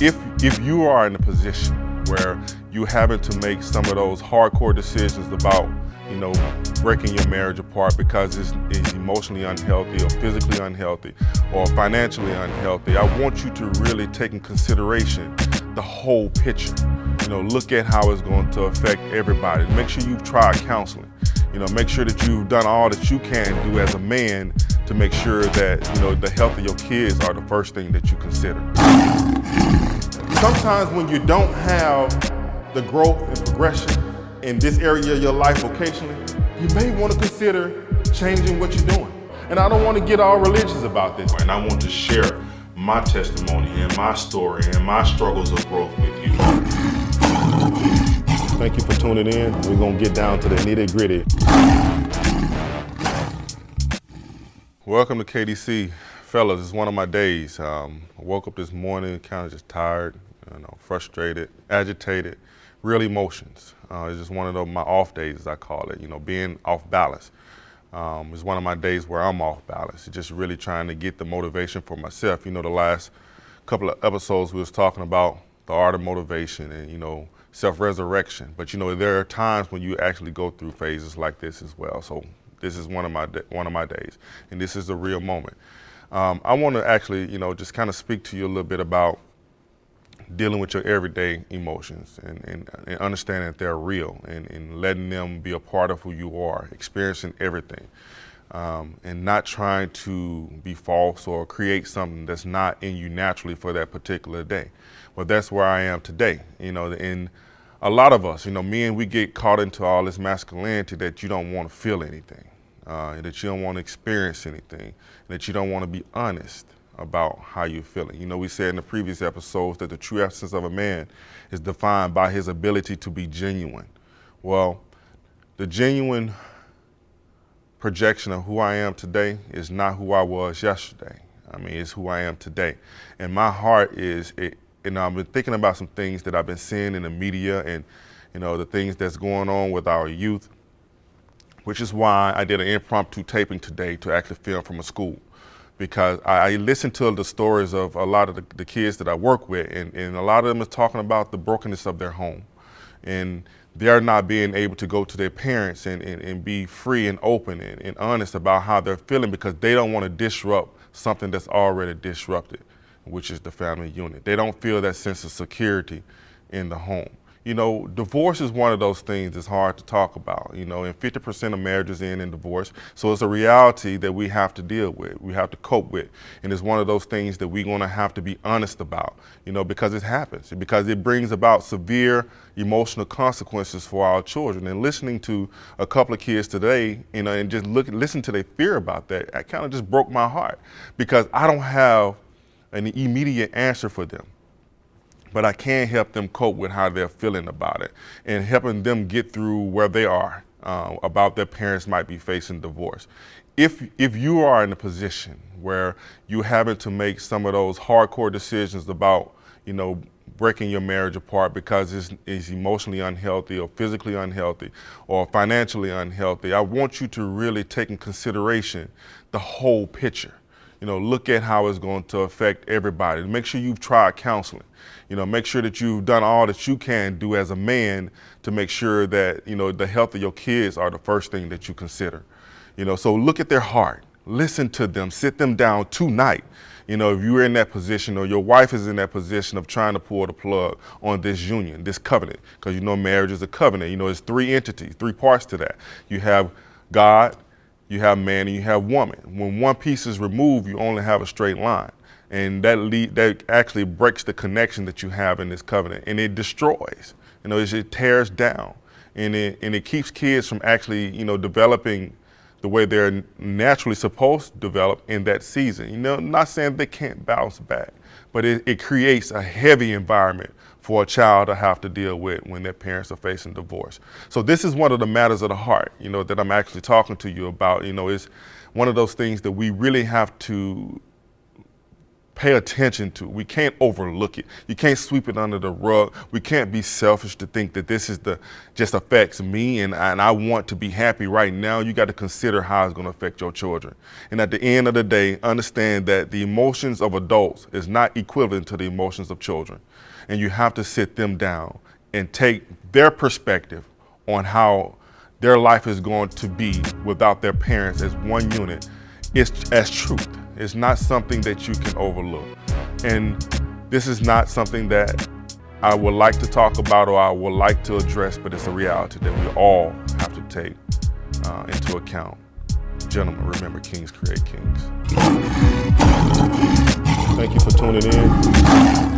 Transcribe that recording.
If you are in a position where you having to make some of those hardcore decisions about, breaking your marriage apart because it's emotionally unhealthy or physically unhealthy or financially unhealthy, I want you to really take in consideration the whole picture. Look at how it's going to affect everybody. Make sure you've tried counseling. Make sure that you've done all that you can do as a man to make sure that, the health of your kids are the first thing that you consider. Sometimes when you don't have the growth and progression in this area of your life vocationally, you may want to consider changing what you're doing. And I don't want to get all religious about this. And I want to share my testimony and my story and my struggles of growth with you. Thank you for tuning in. We're going to get down to the nitty-gritty. Welcome to KDC. Fellas, it's one of my days. I woke up this morning kind of just tired, frustrated, agitated, real emotions. It's just one of my off days, as I call it, being off balance. It's one of my days where I'm off balance. It's just really trying to get the motivation for myself. The last couple of episodes we was talking about the art of motivation and, self-resurrection. But, there are times when you actually go through phases like this as well. So this is one of my days, and this is a real moment. I want to actually, just kind of speak to you a little bit about dealing with your everyday emotions and understanding that they're real and letting them be a part of who you are, experiencing everything, and not trying to be false or create something that's not in you naturally for that particular day. Well, that's where I am today, and a lot of us, men, we get caught into all this masculinity that you don't want to feel anything, that you don't want to experience anything, that you don't want to be honest about how you're feeling. We said in the previous episodes that the true essence of a man is defined by his ability to be genuine. Well, the genuine projection of who I am today is not who I was yesterday. It's who I am today. And my heart is, I've been thinking about some things that I've been seeing in the media and, the things that's going on with our youth, which is why I did an impromptu taping today to actually film from a school. Because I listened to the stories of a lot of the kids that I work with, and a lot of them is talking about the brokenness of their home. And they're not being able to go to their parents and be free and open and honest about how they're feeling because they don't want to disrupt something that's already disrupted, which is the family unit. They don't feel that sense of security in the home. Divorce is one of those things that's hard to talk about, and 50% of marriages end in divorce. So it's a reality that we have to deal with, we have to cope with. And it's one of those things that we're going to have to be honest about, because it happens, because it brings about severe emotional consequences for our children. And listening to a couple of kids today, and just listen to their fear about that, it kind of just broke my heart because I don't have an immediate answer for them. But I can help them cope with how they're feeling about it and helping them get through where they are about their parents might be facing divorce. If you are in a position where you're having to make some of those hardcore decisions about, breaking your marriage apart because it's emotionally unhealthy or physically unhealthy or financially unhealthy, I want you to really take in consideration the whole picture. Look at how it's going to affect everybody. Make sure you've tried counseling. Make sure that you've done all that you can do as a man to make sure that, the health of your kids are the first thing that you consider. So look at their heart, listen to them, sit them down tonight. If you're in that position or your wife is in that position of trying to pull the plug on this union, this covenant, because marriage is a covenant. It's three entities, three parts to that. You have God, you have man, and you have woman. When one piece is removed, you only have a straight line. And that actually breaks the connection that you have in this covenant, and it destroys. It tears down, and it keeps kids from actually, developing the way they're naturally supposed to develop in that season. I'm not saying they can't bounce back, but it creates a heavy environment for a child to have to deal with when their parents are facing divorce. So this is one of the matters of the heart, that I'm actually talking to you about. It's one of those things that we really have to pay attention to. We can't overlook it. You can't sweep it under the rug. We can't be selfish to think that this is just affects me and I want to be happy right now. You got to consider how it's going to affect your children. And at the end of the day, understand that the emotions of adults is not equivalent to the emotions of children. And you have to sit them down and take their perspective on how their life is going to be without their parents as one unit. It's as truth. It's not something that you can overlook. And this is not something that I would like to talk about or I would like to address, but it's a reality that we all have to take into account. Gentlemen, remember, kings create kings. Thank you for tuning in.